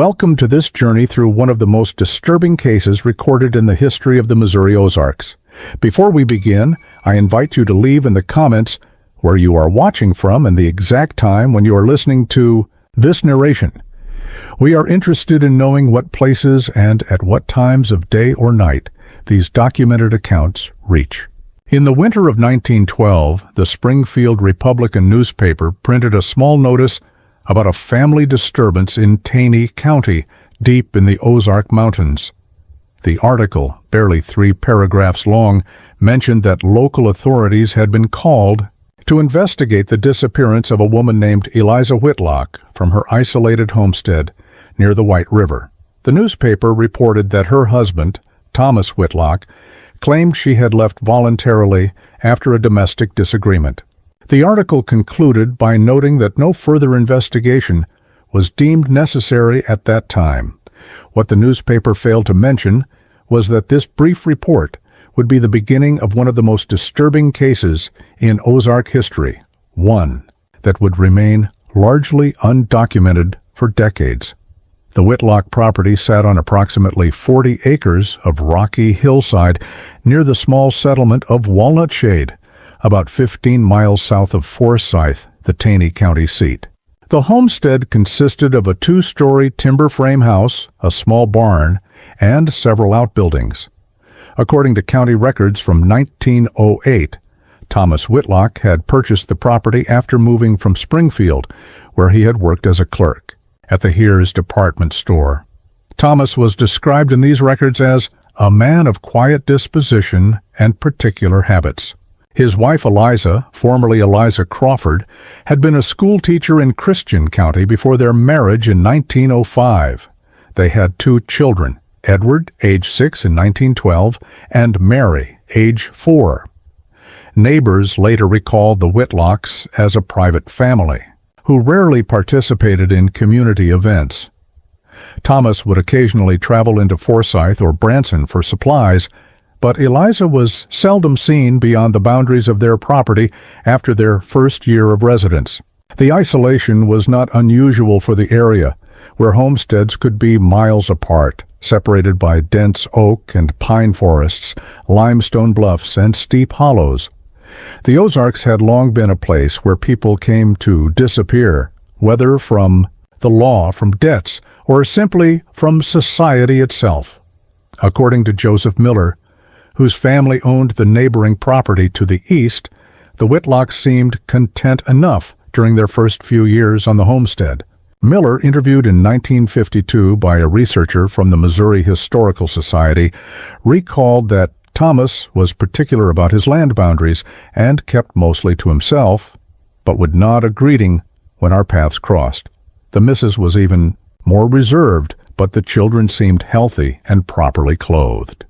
Welcome to this journey through one of the most disturbing cases recorded in the history of the Missouri Ozarks. Before we begin, I invite you to leave in the comments where you are watching from and the exact time when you are listening to this narration. We are interested in knowing what places and at what times of day or night these documented accounts reach. In the winter of 1912, the Springfield Republican newspaper printed a small notice about a family disturbance in Taney County, deep in the Ozark Mountains. The article, barely 3 paragraphs long, mentioned that local authorities had been called to investigate the disappearance of a woman named Eliza Whitlock from her isolated homestead near the White River. The newspaper reported that her husband, Thomas Whitlock, claimed she had left voluntarily after a domestic disagreement. The article concluded by noting that no further investigation was deemed necessary at that time. What the newspaper failed to mention was that this brief report would be the beginning of one of the most disturbing cases in Ozark history, one that would remain largely undocumented for decades. The Whitlock property sat on approximately 40 acres of rocky hillside near the small settlement of Walnut Shade, about 15 miles south of Forsyth, the Taney County seat. The homestead consisted of a 2-story timber frame house, a small barn, and several outbuildings. According to county records from 1908, Thomas Whitlock had purchased the property after moving from Springfield, where he had worked as a clerk at the Heer's department store. Thomas was described in these records as a man of quiet disposition and particular habits. His wife Eliza, formerly Eliza Crawford, had been a school teacher in Christian County before their marriage in 1905. They had 2 children, Edward, age 6 in 1912, and Mary, age 4. Neighbors later recalled the Whitlocks as a private family, who rarely participated in community events. Thomas would occasionally travel into Forsyth or Branson for supplies, but Eliza was seldom seen beyond the boundaries of their property after their first year of residence. The isolation was not unusual for the area, where homesteads could be miles apart, separated by dense oak and pine forests, limestone bluffs, and steep hollows. The Ozarks had long been a place where people came to disappear, whether from the law, from debts, or simply from society itself. According to Joseph Miller, whose family owned the neighboring property to the east, the Whitlocks seemed content enough during their first few years on the homestead. Miller, interviewed in 1952 by a researcher from the Missouri Historical Society, recalled that Thomas was particular about his land boundaries and kept mostly to himself, but would nod a greeting when our paths crossed. The missus was even more reserved, but the children seemed healthy and properly clothed.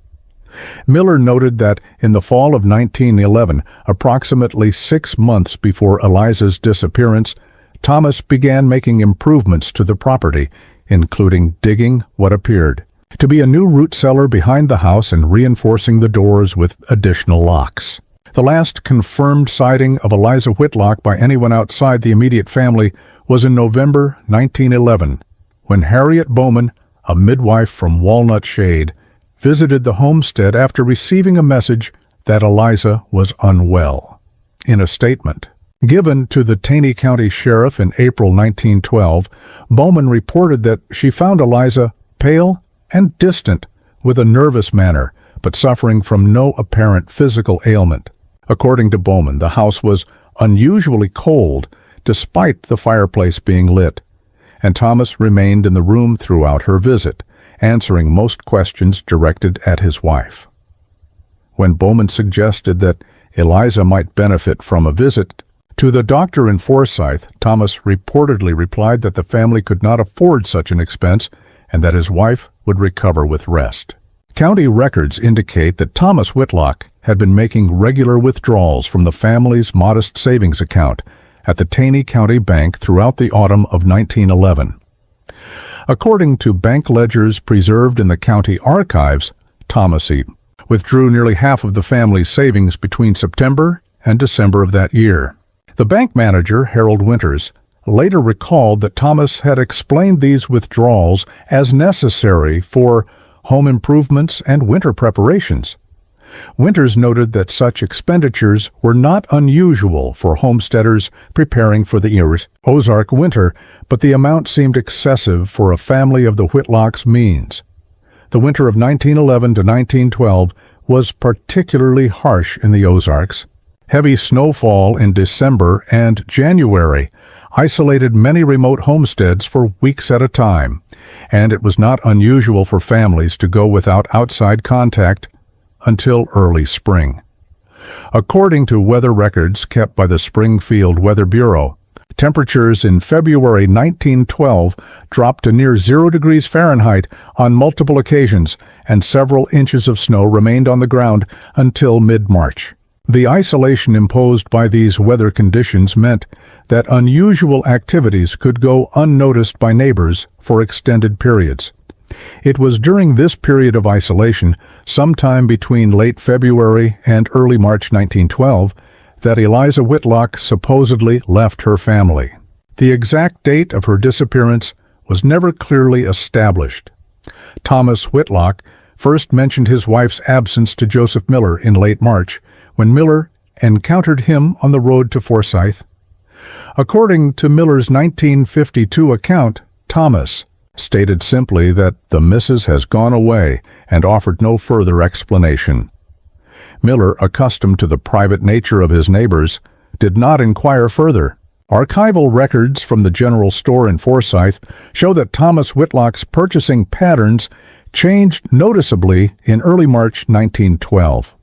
Miller noted that in the fall of 1911, approximately 6 months before Eliza's disappearance, Thomas began making improvements to the property, including digging what appeared to be a new root cellar behind the house and reinforcing the doors with additional locks. The last confirmed sighting of Eliza Whitlock by anyone outside the immediate family was in November 1911, when Harriet Bowman, a midwife from Walnut Shade, visited the homestead after receiving a message that Eliza was unwell. In a statement given to the Taney County Sheriff in April 1912, Bowman reported that she found Eliza pale and distant, with a nervous manner, but suffering from no apparent physical ailment. According to Bowman, the house was unusually cold, despite the fireplace being lit, and Thomas remained in the room throughout her visit, answering most questions directed at his wife. When Bowman suggested that Eliza might benefit from a visit to the doctor in Forsyth, Thomas reportedly replied that the family could not afford such an expense and that his wife would recover with rest. County records indicate that Thomas Whitlock had been making regular withdrawals from the family's modest savings account at the Taney County Bank throughout the autumn of 1911. According to bank ledgers preserved in the county archives, Thomas withdrew nearly half of the family's savings between September and December of that year. The bank manager, Harold Winters, later recalled that Thomas had explained these withdrawals as necessary for home improvements and winter preparations. Winters noted that such expenditures were not unusual for homesteaders preparing for the Ozark winter, but the amount seemed excessive for a family of the Whitlocks' means. The winter of 1911 to 1912 was particularly harsh in the Ozarks. Heavy snowfall in December and January isolated many remote homesteads for weeks at a time, and it was not unusual for families to go without outside contact until early spring. According to weather records kept by the Springfield Weather Bureau, temperatures in February 1912 dropped to near 0 degrees Fahrenheit on multiple occasions, and several inches of snow remained on the ground until mid-March. The isolation imposed by these weather conditions meant that unusual activities could go unnoticed by neighbors for extended periods. It was during this period of isolation, sometime between late February and early March 1912, that Eliza Whitlock supposedly left her family. The exact date of her disappearance was never clearly established. Thomas Whitlock first mentioned his wife's absence to Joseph Miller in late March, when Miller encountered him on the road to Forsyth. According to Miller's 1952 account, Thomas stated simply that the missus has gone away and offered no further explanation. Miller, accustomed to the private nature of his neighbors, did not inquire further. Archival records from the general store in Forsyth show that Thomas Whitlock's purchasing patterns changed noticeably in early March 1912.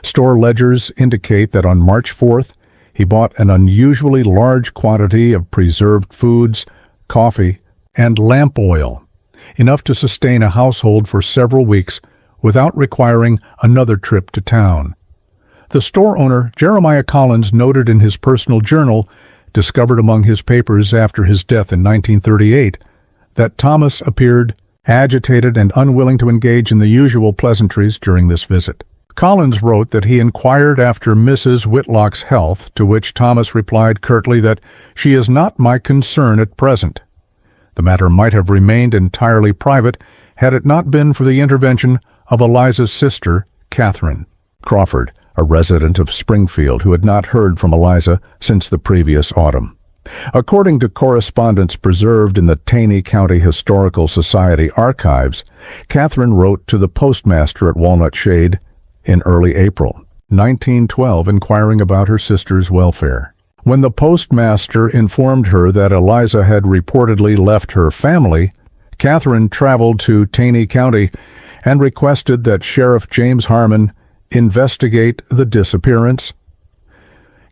Store ledgers indicate that on March 4th, he bought an unusually large quantity of preserved foods, coffee, and lamp oil, enough to sustain a household for several weeks without requiring another trip to town. The store owner, Jeremiah Collins, noted in his personal journal, discovered among his papers after his death in 1938, that Thomas appeared agitated and unwilling to engage in the usual pleasantries during this visit. Collins wrote that he inquired after Mrs. Whitlock's health, to which Thomas replied curtly that she is not my concern at present. The matter might have remained entirely private had it not been for the intervention of Eliza's sister, Catherine Crawford, a resident of Springfield who had not heard from Eliza since the previous autumn. According to correspondence preserved in the Taney County Historical Society archives, Catherine wrote to the postmaster at Walnut Shade in early April 1912 inquiring about her sister's welfare. When the postmaster informed her that Eliza had reportedly left her family, Catherine traveled to Taney County and requested that Sheriff James Harmon investigate the disappearance.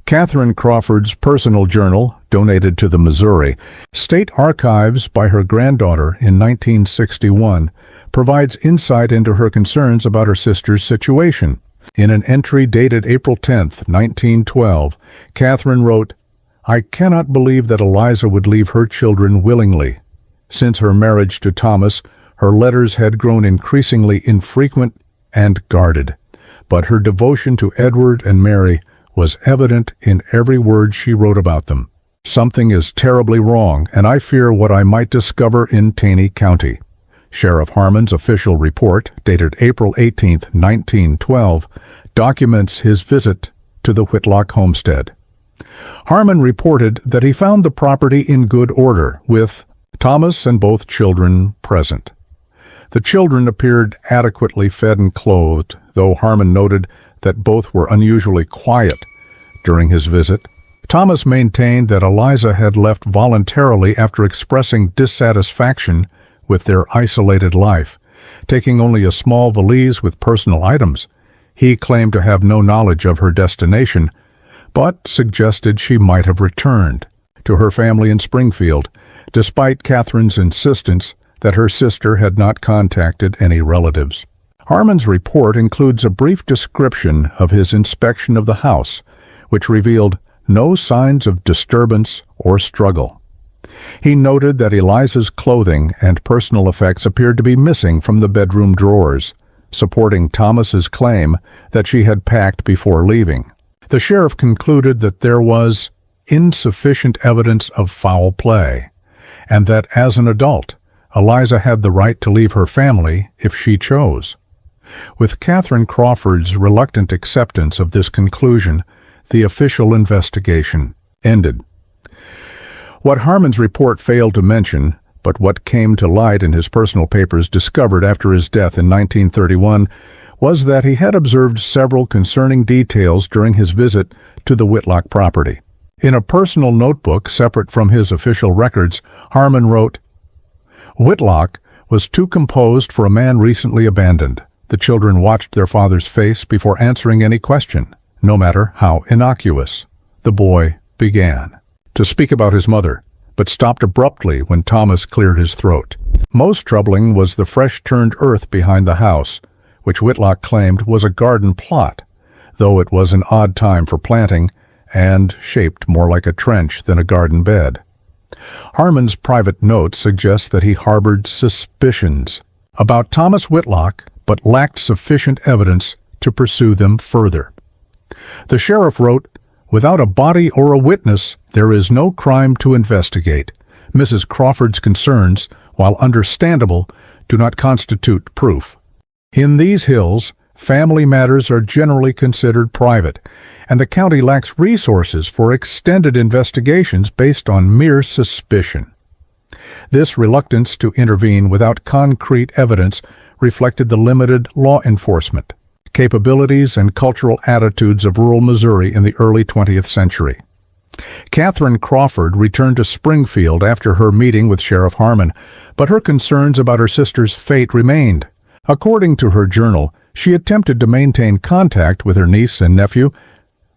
Catherine Crawford's personal journal, donated to the Missouri State Archives by her granddaughter in 1961, provides insight into her concerns about her sister's situation. In an entry dated April 10, 1912, Catherine wrote, "I cannot believe that Eliza would leave her children willingly. Since her marriage to Thomas, her letters had grown increasingly infrequent and guarded, but her devotion to Edward and Mary was evident in every word she wrote about them. Something is terribly wrong, and I fear what I might discover in Taney County." Sheriff Harmon's official report, dated April 18, 1912, documents his visit to the Whitlock homestead. Harmon reported that he found the property in good order, with Thomas and both children present. The children appeared adequately fed and clothed, though Harmon noted that both were unusually quiet during his visit. Thomas maintained that Eliza had left voluntarily after expressing dissatisfaction with their isolated life, taking only a small valise with personal items. He claimed to have no knowledge of her destination, but suggested she might have returned to her family in Springfield, despite Catherine's insistence that her sister had not contacted any relatives. Harmon's report includes a brief description of his inspection of the house, which revealed no signs of disturbance or struggle. He noted that Eliza's clothing and personal effects appeared to be missing from the bedroom drawers, supporting Thomas's claim that she had packed before leaving. The sheriff concluded that there was insufficient evidence of foul play, and that as an adult, Eliza had the right to leave her family if she chose. With Catherine Crawford's reluctant acceptance of this conclusion, the official investigation ended. What Harmon's report failed to mention, but what came to light in his personal papers discovered after his death in 1931, was that he had observed several concerning details during his visit to the Whitlock property. In a personal notebook separate from his official records, Harmon wrote, "Whitlock was too composed for a man recently abandoned. The children watched their father's face before answering any question, no matter how innocuous. The boy began to speak about his mother, but stopped abruptly when Thomas cleared his throat. Most troubling was the fresh-turned earth behind the house, which Whitlock claimed was a garden plot, though it was an odd time for planting and shaped more like a trench than a garden bed." Harmon's private note suggests that he harbored suspicions about Thomas Whitlock, but lacked sufficient evidence to pursue them further. The sheriff wrote, "Without a body or a witness, there is no crime to investigate. Mrs. Crawford's concerns, while understandable, do not constitute proof. In these hills, family matters are generally considered private, and the county lacks resources for extended investigations based on mere suspicion." This reluctance to intervene without concrete evidence reflected the limited law enforcement capabilities and cultural attitudes of rural Missouri in the early 20th century. Catherine Crawford returned to Springfield after her meeting with Sheriff Harmon, but her concerns about her sister's fate remained. According to her journal, she attempted to maintain contact with her niece and nephew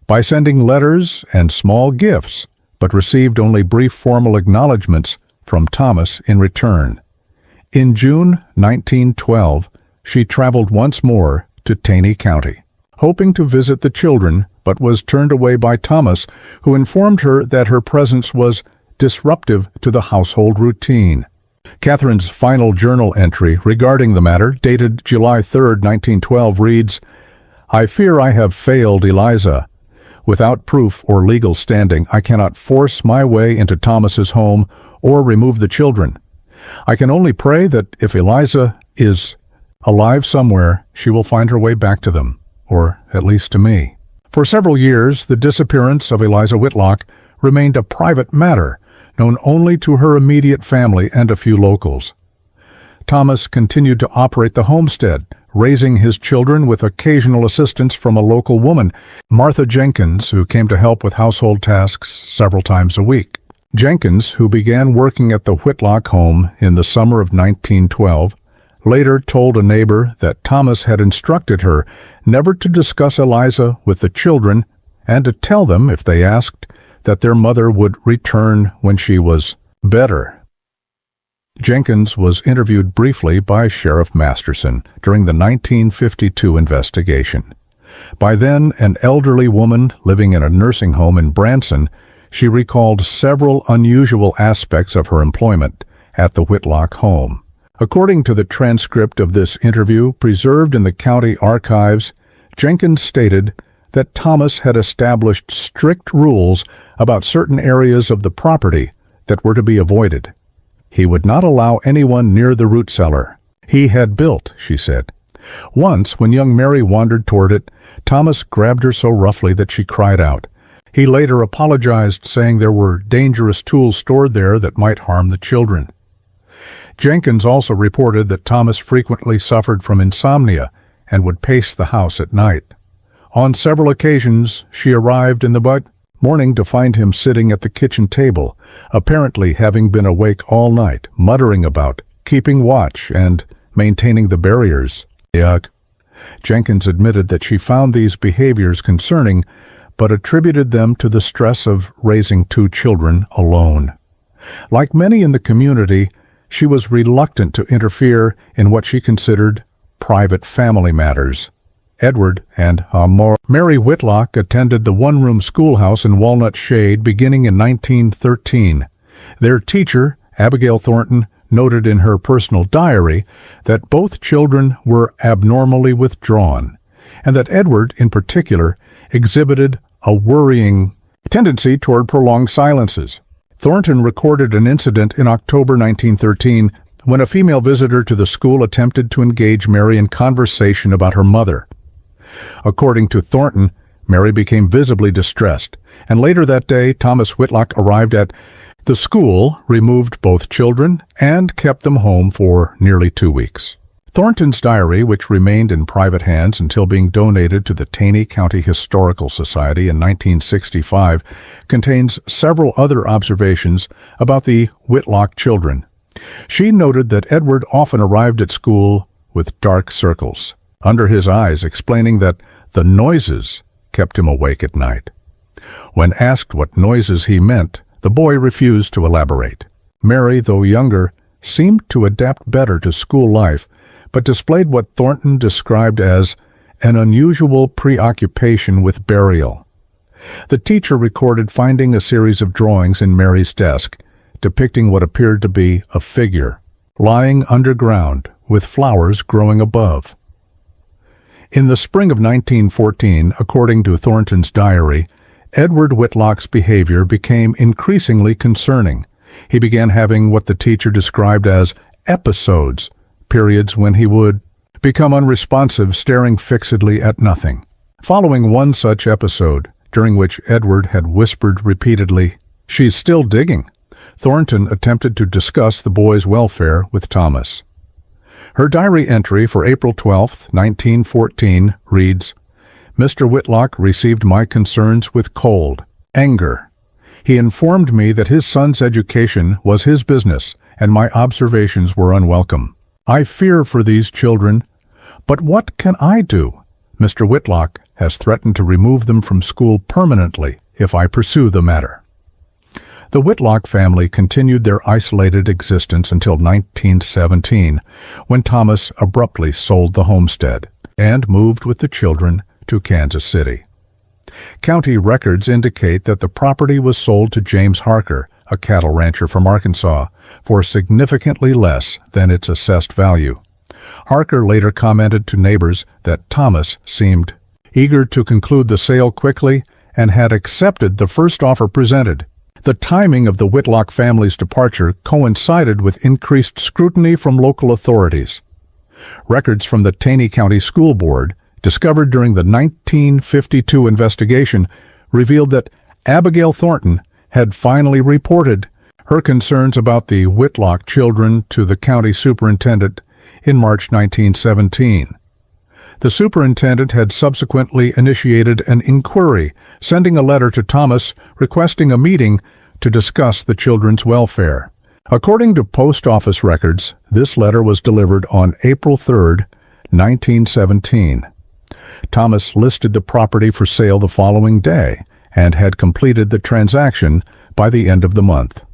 by sending letters and small gifts, but received only brief formal acknowledgments from Thomas in return. In June 1912, she traveled once more to Taney County, hoping to visit the children, but was turned away by Thomas, who informed her that her presence was disruptive to the household routine. Catherine's final journal entry regarding the matter, dated July 3, 1912, reads, "I fear I have failed Eliza. Without proof or legal standing, I cannot force my way into Thomas's home or remove the children. I can only pray that if Eliza is alive somewhere, she will find her way back to them, or at least to me." For several years, the disappearance of Eliza Whitlock remained a private matter, known only to her immediate family and a few locals. Thomas continued to operate the homestead, raising his children with occasional assistance from a local woman, Martha Jenkins, who came to help with household tasks several times a week. Jenkins, who began working at the Whitlock home in the summer of 1912, later told a neighbor that Thomas had instructed her never to discuss Eliza with the children and to tell them, if they asked, that their mother would return when she was better. Jenkins was interviewed briefly by Sheriff Masterson during the 1952 investigation. By then an elderly woman living in a nursing home in Branson, she recalled several unusual aspects of her employment at the Whitlock home. According to the transcript of this interview preserved in the county archives, Jenkins stated that Thomas had established strict rules about certain areas of the property that were to be avoided. He would not allow anyone near the root cellar he had built, she said. Once, when young Mary wandered toward it, Thomas grabbed her so roughly that she cried out. He later apologized, saying there were dangerous tools stored there that might harm the children. Jenkins also reported that Thomas frequently suffered from insomnia and would pace the house at night. On several occasions, she arrived in the morning to find him sitting at the kitchen table, apparently having been awake all night, muttering about keeping watch and maintaining the barriers. Yuck. Jenkins admitted that she found these behaviors concerning, but attributed them to the stress of raising two children alone. Like many in the community, she was reluctant to interfere in what she considered private family matters. Edward and Mary Whitlock attended the one-room schoolhouse in Walnut Shade beginning in 1913. Their teacher, Abigail Thornton, noted in her personal diary that both children were abnormally withdrawn, and that Edward, in particular, exhibited a worrying tendency toward prolonged silences. Thornton recorded an incident in October 1913 when a female visitor to the school attempted to engage Mary in conversation about her mother. According to Thornton, Mary became visibly distressed, and later that day Thomas Whitlock arrived at the school, removed both children, and kept them home for nearly 2 weeks. Thornton's diary, which remained in private hands until being donated to the Taney County Historical Society in 1965, contains several other observations about the Whitlock children. She noted that Edward often arrived at school with dark circles under his eyes, explaining that the noises kept him awake at night. When asked what noises he meant, the boy refused to elaborate. Mary, though younger, seemed to adapt better to school life, but displayed what Thornton described as an unusual preoccupation with burial. The teacher recorded finding a series of drawings in Mary's desk, depicting what appeared to be a figure, lying underground with flowers growing above. In the spring of 1914, according to Thornton's diary, Edward Whitlock's behavior became increasingly concerning. He began having what the teacher described as episodes, periods when he would become unresponsive, staring fixedly at nothing. Following one such episode, during which Edward had whispered repeatedly, "She's still digging," Thornton attempted to discuss the boy's welfare with Thomas. Her diary entry for April 12, 1914, reads, "Mr. Whitlock received my concerns with cold, anger. He informed me that his son's education was his business, and my observations were unwelcome. I fear for these children, but what can I do? Mr. Whitlock has threatened to remove them from school permanently if I pursue the matter." The Whitlock family continued their isolated existence until 1917, when Thomas abruptly sold the homestead and moved with the children to Kansas City. County records indicate that the property was sold to James Harker, a cattle rancher from Arkansas, for significantly less than its assessed value. Harker later commented to neighbors that Thomas seemed eager to conclude the sale quickly and had accepted the first offer presented. The timing of the Whitlock family's departure coincided with increased scrutiny from local authorities. Records from the Taney County School Board, discovered during the 1952 investigation, revealed that Abigail Thornton had finally reported her concerns about the Whitlock children to the county superintendent in March 1917. The superintendent had subsequently initiated an inquiry, sending a letter to Thomas requesting a meeting to discuss the children's welfare. According to post office records, this letter was delivered on April 3, 1917. Thomas listed the property for sale the following day and had completed the transaction by the end of the month.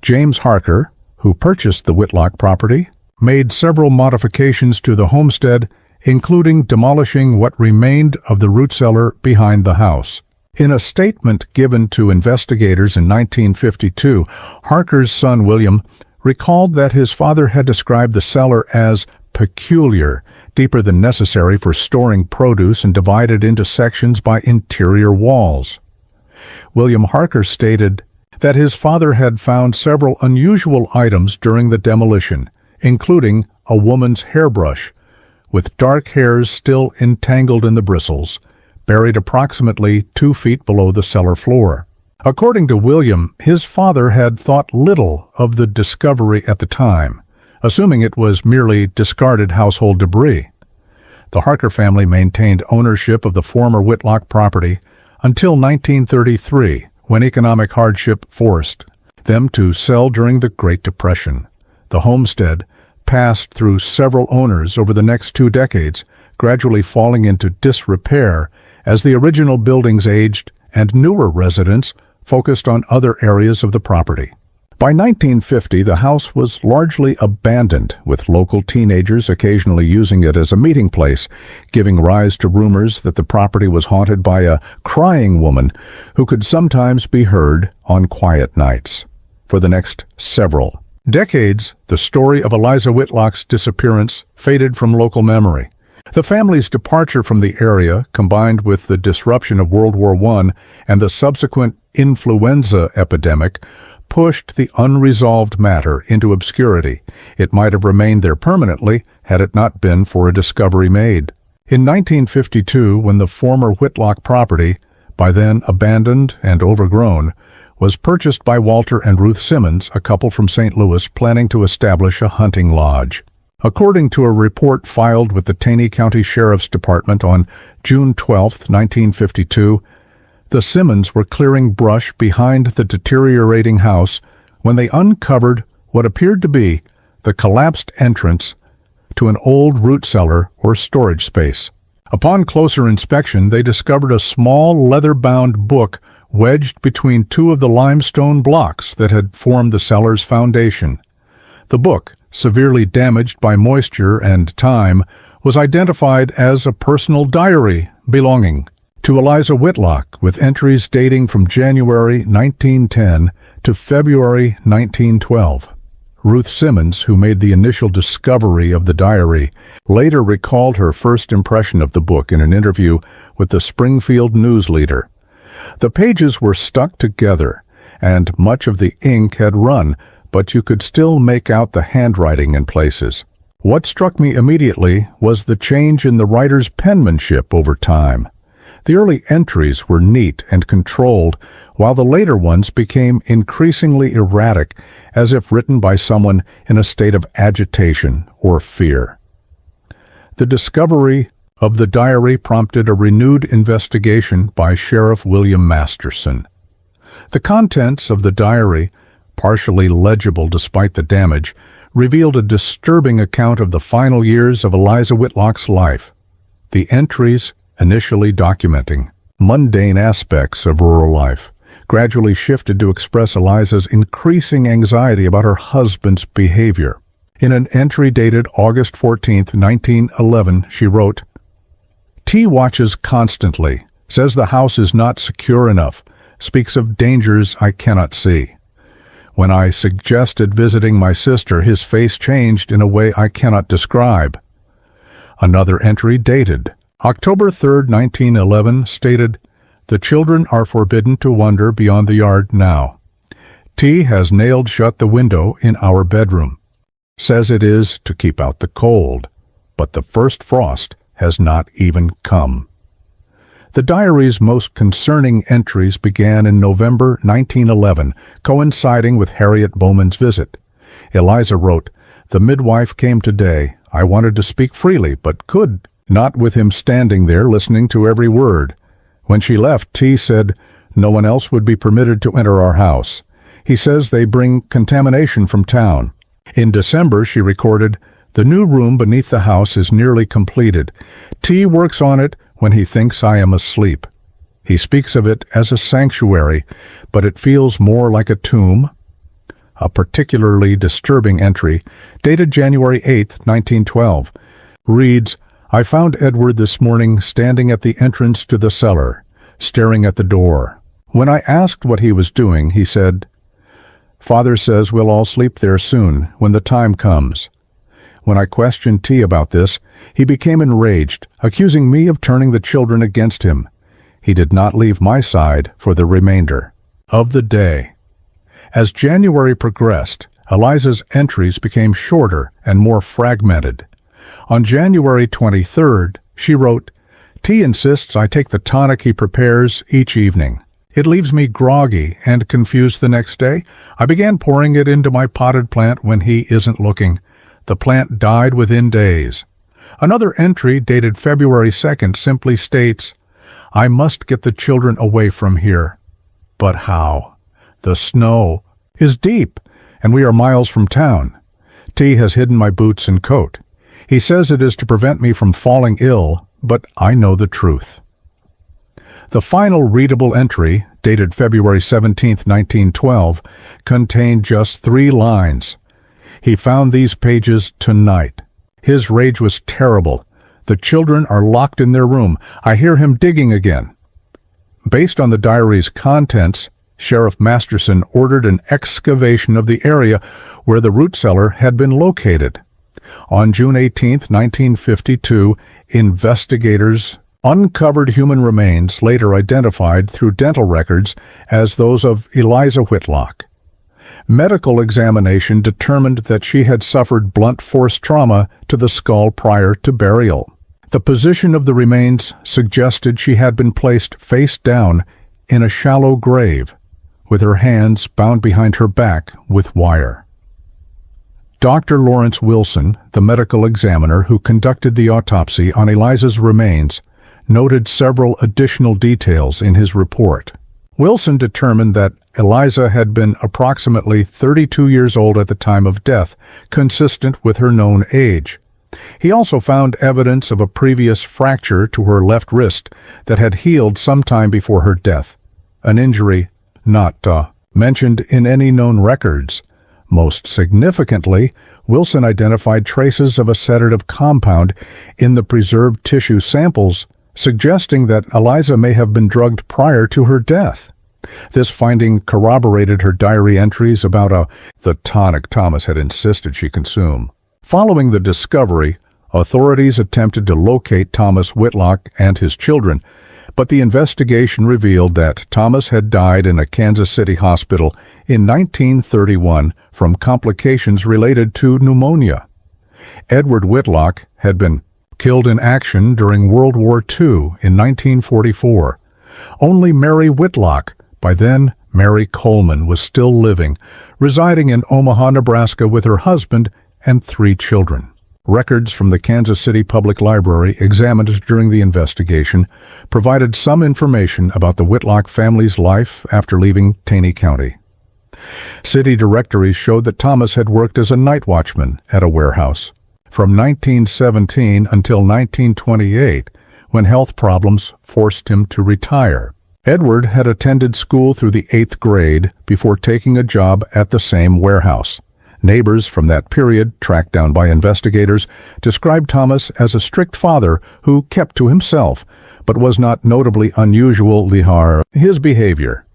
James Harker, who purchased the Whitlock property, made several modifications to the homestead, including demolishing what remained of the root cellar behind the house. In a statement given to investigators in 1952, Harker's son William recalled that his father had described the cellar as peculiar, deeper than necessary for storing produce and divided into sections by interior walls. William Harker stated that his father had found several unusual items during the demolition, including a woman's hairbrush, with dark hairs still entangled in the bristles, buried approximately 2 feet below the cellar floor. According to William, his father had thought little of the discovery at the time, assuming it was merely discarded household debris. The Harker family maintained ownership of the former Whitlock property until 1933, when economic hardship forced them to sell during the Great Depression. The homestead passed through several owners over the next 2 decades, gradually falling into disrepair as the original buildings aged and newer residents focused on other areas of the property. By 1950, the house was largely abandoned, with local teenagers occasionally using it as a meeting place, giving rise to rumors that the property was haunted by a crying woman who could sometimes be heard on quiet nights. For the next several decades, the story of Eliza Whitlock's disappearance faded from local memory. The family's departure from the area, combined with the disruption of World War I and the subsequent influenza epidemic, pushed the unresolved matter into obscurity. It might have remained there permanently had it not been for a discovery made. In 1952, when the former Whitlock property, by then abandoned and overgrown, was purchased by Walter and Ruth Simmons, a couple from St. Louis planning to establish a hunting lodge. According to a report filed with the Taney County Sheriff's Department on June 12, 1952, the Simmons were clearing brush behind the deteriorating house when they uncovered what appeared to be the collapsed entrance to an old root cellar or storage space. Upon closer inspection, they discovered a small leather-bound book wedged between two of the limestone blocks that had formed the cellar's foundation. The book, severely damaged by moisture and time, was identified as a personal diary belonging to Eliza Whitlock, with entries dating from January 1910 to February 1912. Ruth Simmons, who made the initial discovery of the diary, later recalled her first impression of the book in an interview with the Springfield News Leader. The pages were stuck together, and much of the ink had run, but you could still make out the handwriting in places. What struck me immediately was the change in the writer's penmanship over time. The early entries were neat and controlled, while the later ones became increasingly erratic, as if written by someone in a state of agitation or fear. The discovery of the diary prompted a renewed investigation by Sheriff William Masterson. The contents of the diary, partially legible despite the damage, revealed a disturbing account of the final years of Eliza Whitlock's life. The entries, initially documenting mundane aspects of rural life, gradually shifted to express Eliza's increasing anxiety about her husband's behavior. In an entry dated August 14, 1911, she wrote, "T watches constantly, says the house is not secure enough, speaks of dangers I cannot see. When I suggested visiting my sister, his face changed in a way I cannot describe." Another entry dated October 3, 1911, stated, "The children are forbidden to wander beyond the yard now. T has nailed shut the window in our bedroom. Says it is to keep out the cold, but the first frost has not even come." The diary's most concerning entries began in November 1911, coinciding with Harriet Bowman's visit. Eliza wrote, "The midwife came today. I wanted to speak freely, but could not with him standing there listening to every word. When she left, T said no one else would be permitted to enter our house. He says they bring contamination from town." In December, she recorded, "The new room beneath the house is nearly completed. T works on it when he thinks I am asleep. He speaks of it as a sanctuary, but it feels more like a tomb." A particularly disturbing entry, dated January 8, 1912, reads, "I found Edward this morning standing at the entrance to the cellar, staring at the door. When I asked what he was doing, he said, 'Father says we'll all sleep there soon, when the time comes.' When I questioned T about this, he became enraged, accusing me of turning the children against him. He did not leave my side for the remainder of the day." As January progressed, Eliza's entries became shorter and more fragmented. On January 23rd, she wrote, "T insists I take the tonic he prepares each evening. It leaves me groggy and confused the next day. I began pouring it into my potted plant when he isn't looking. The plant died within days." Another entry dated February 2nd simply states, "I must get the children away from here. But how? The snow is deep, and we are miles from town. T has hidden my boots and coat. He says it is to prevent me from falling ill, but I know the truth." The final readable entry, dated February 17, 1912, contained just 3 lines. "He found these pages tonight. His rage was terrible. The children are locked in their room. I hear him digging again." Based on the diary's contents, Sheriff Masterson ordered an excavation of the area where the root cellar had been located. On June 18, 1952, investigators uncovered human remains later identified through dental records as those of Eliza Whitlock. Medical examination determined that she had suffered blunt force trauma to the skull prior to burial. The position of the remains suggested she had been placed face down in a shallow grave, with her hands bound behind her back with wire. Dr. Lawrence Wilson, the medical examiner who conducted the autopsy on Eliza's remains, noted several additional details in his report. Wilson determined that Eliza had been approximately 32 years old at the time of death, consistent with her known age. He also found evidence of a previous fracture to her left wrist that had healed sometime before her death, an injury not mentioned in any known records. Most significantly, Wilson identified traces of a sedative compound in the preserved tissue samples, suggesting that Eliza may have been drugged prior to her death. This finding corroborated her diary entries about the tonic Thomas had insisted she consume. Following the discovery, authorities attempted to locate Thomas Whitlock and his children, but the investigation revealed that Thomas had died in a Kansas City hospital in 1931 from complications related to pneumonia. Edward Whitlock had been killed in action during World War II in 1944. Only Mary Whitlock, by then Mary Coleman, was still living, residing in Omaha, Nebraska with her husband and 3 children. Records from the Kansas City Public Library examined during the investigation provided some information about the Whitlock family's life after leaving Taney County. City directories showed that Thomas had worked as a night watchman at a warehouse from 1917 until 1928, when health problems forced him to retire. Edward had attended school through the 8th grade before taking a job at the same warehouse. Neighbors from that period, tracked down by investigators, described Thomas as a strict father who kept to himself, but was not notably unusual his behavior.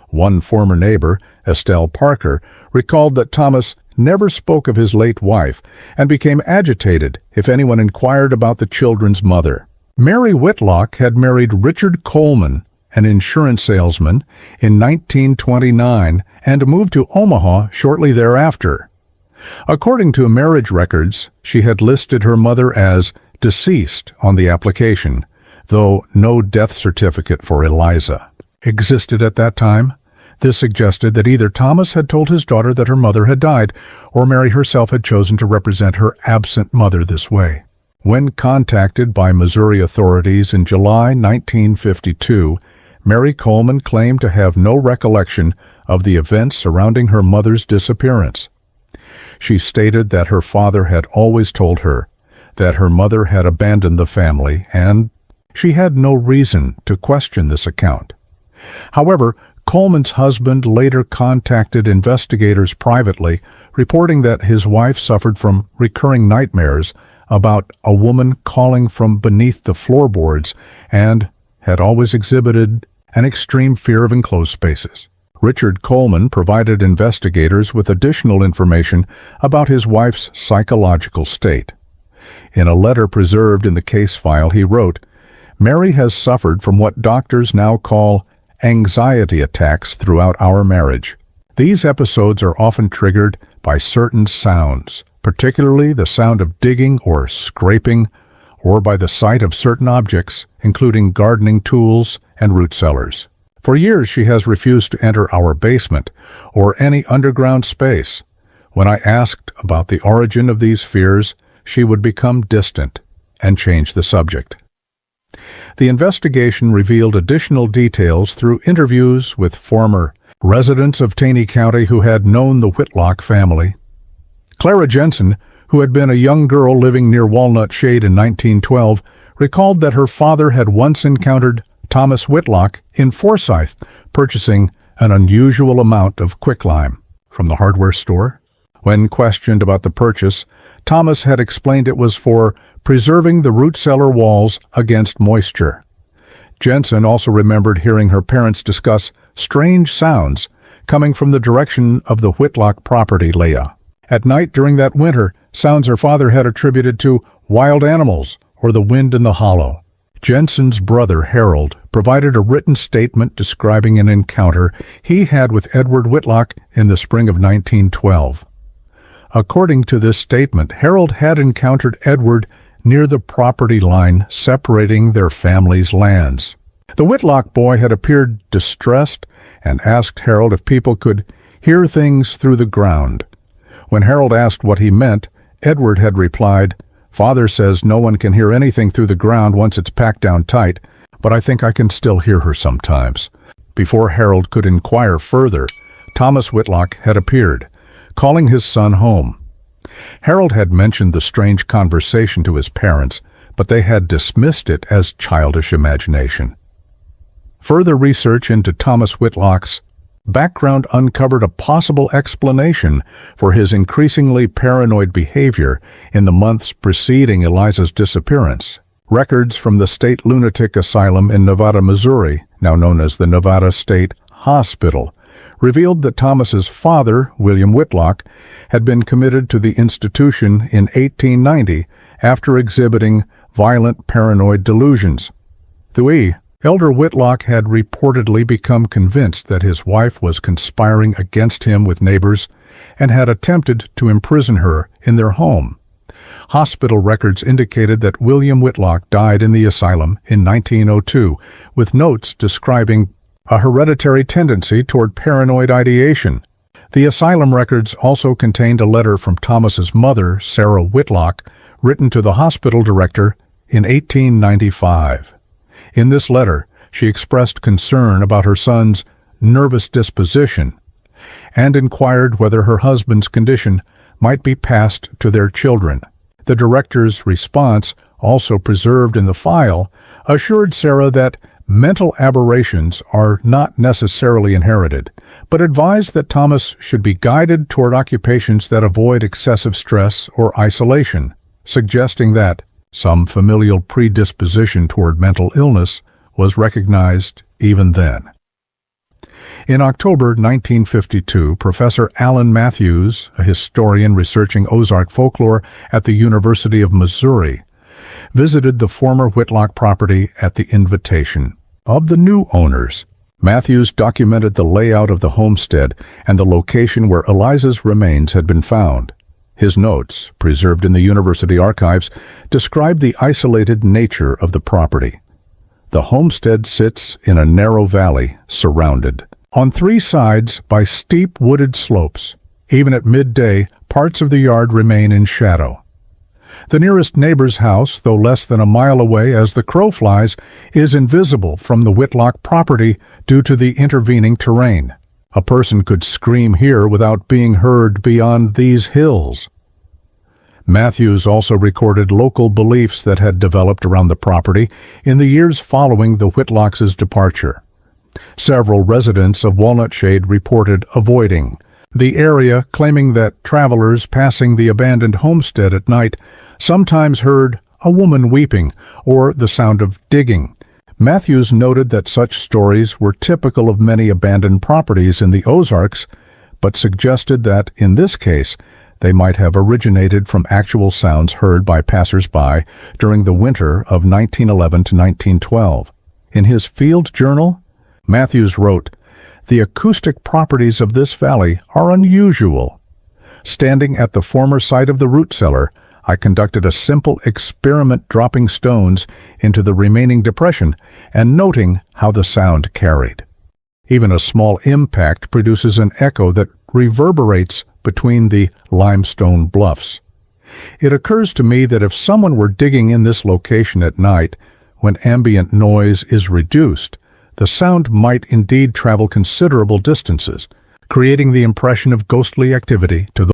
One former neighbor, Estelle Parker, recalled that Thomas never spoke of his late wife and became agitated if anyone inquired about the children's mother. Mary Whitlock had married Richard Coleman, an insurance salesman, in 1929 and moved to Omaha shortly thereafter. According to marriage records, she had listed her mother as deceased on the application, though no death certificate for Eliza existed at that time. This suggested that either Thomas had told his daughter that her mother had died, or Mary herself had chosen to represent her absent mother this way. When contacted by Missouri authorities in July 1952, Mary Coleman claimed to have no recollection of the events surrounding her mother's disappearance. She stated that her father had always told her that her mother had abandoned the family, and she had no reason to question this account. However, Coleman's husband later contacted investigators privately, reporting that his wife suffered from recurring nightmares about a woman calling from beneath the floorboards and had always exhibited an extreme fear of enclosed spaces. Richard Coleman provided investigators with additional information about his wife's psychological state. In a letter preserved in the case file, he wrote, "Mary has suffered from what doctors now call anxiety attacks throughout our marriage. These episodes are often triggered by certain sounds, particularly the sound of digging or scraping, or by the sight of certain objects, including gardening tools and root cellars. For years she has refused to enter our basement or any underground space. When I asked about the origin of these fears, she would become distant and change the subject." The investigation revealed additional details through interviews with former residents of Taney County who had known the Whitlock family. Clara Jensen, who had been a young girl living near Walnut Shade in 1912, recalled that her father had once encountered Thomas Whitlock in Forsyth purchasing an unusual amount of quicklime from the hardware store. When questioned about the purchase, Thomas had explained it was for preserving the root cellar walls against moisture. Jensen also remembered hearing her parents discuss strange sounds coming from the direction of the Whitlock property layout. At night during that winter, sounds her father had attributed to wild animals or the wind in the hollow. Jensen's brother, Harold, provided a written statement describing an encounter he had with Edward Whitlock in the spring of 1912. According to this statement, Harold had encountered Edward near the property line separating their family's lands. The Whitlock boy had appeared distressed and asked Harold if people could hear things through the ground. When Harold asked what he meant, Edward had replied, "Father says no one can hear anything through the ground once it's packed down tight, but I think I can still hear her sometimes." Before Harold could inquire further, Thomas Whitlock had appeared, calling his son home. Harold had mentioned the strange conversation to his parents, but they had dismissed it as childish imagination. Further research into Thomas Whitlock's background uncovered a possible explanation for his increasingly paranoid behavior in the months preceding Eliza's disappearance. Records from the State Lunatic Asylum in Nevada, Missouri, now known as the Nevada State Hospital, revealed that Thomas's father, William Whitlock, had been committed to the institution in 1890 after exhibiting violent paranoid delusions. Elder Whitlock had reportedly become convinced that his wife was conspiring against him with neighbors and had attempted to imprison her in their home. Hospital records indicated that William Whitlock died in the asylum in 1902, with notes describing a hereditary tendency toward paranoid ideation. The asylum records also contained a letter from Thomas's mother, Sarah Whitlock, written to the hospital director in 1895. In this letter, she expressed concern about her son's nervous disposition and inquired whether her husband's condition might be passed to their children. The director's response, also preserved in the file, assured Sarah that mental aberrations are not necessarily inherited, but advised that Thomas should be guided toward occupations that avoid excessive stress or isolation, suggesting that some familial predisposition toward mental illness was recognized even then. In October 1952, Professor Alan Matthews, a historian researching Ozark folklore at the University of Missouri, visited the former Whitlock property at the invitation of the new owners. Matthews documented the layout of the homestead and the location where Eliza's remains had been found. His notes, preserved in the university archives, describe the isolated nature of the property. The homestead sits in a narrow valley, surrounded on three sides by steep wooded slopes. Even at midday, parts of the yard remain in shadow. The nearest neighbor's house, though less than a mile away as the crow flies, is invisible from the Whitlock property due to the intervening terrain. A person could scream here without being heard beyond these hills. Matthews also recorded local beliefs that had developed around the property in the years following the Whitlocks' departure. Several residents of Walnut Shade reported avoiding the area, claiming that travelers passing the abandoned homestead at night sometimes heard a woman weeping or the sound of digging. Matthews noted that such stories were typical of many abandoned properties in the Ozarks, but suggested that, in this case, they might have originated from actual sounds heard by passers-by during the winter of 1911 to 1912. In his field journal, Matthews wrote, "The acoustic properties of this valley are unusual. Standing at the former site of the root cellar, I conducted a simple experiment dropping stones into the remaining depression and noting how the sound carried. Even a small impact produces an echo that reverberates between the limestone bluffs. It occurs to me that if someone were digging in this location at night, when ambient noise is reduced, the sound might indeed travel considerable distances, creating the impression of ghostly activity to the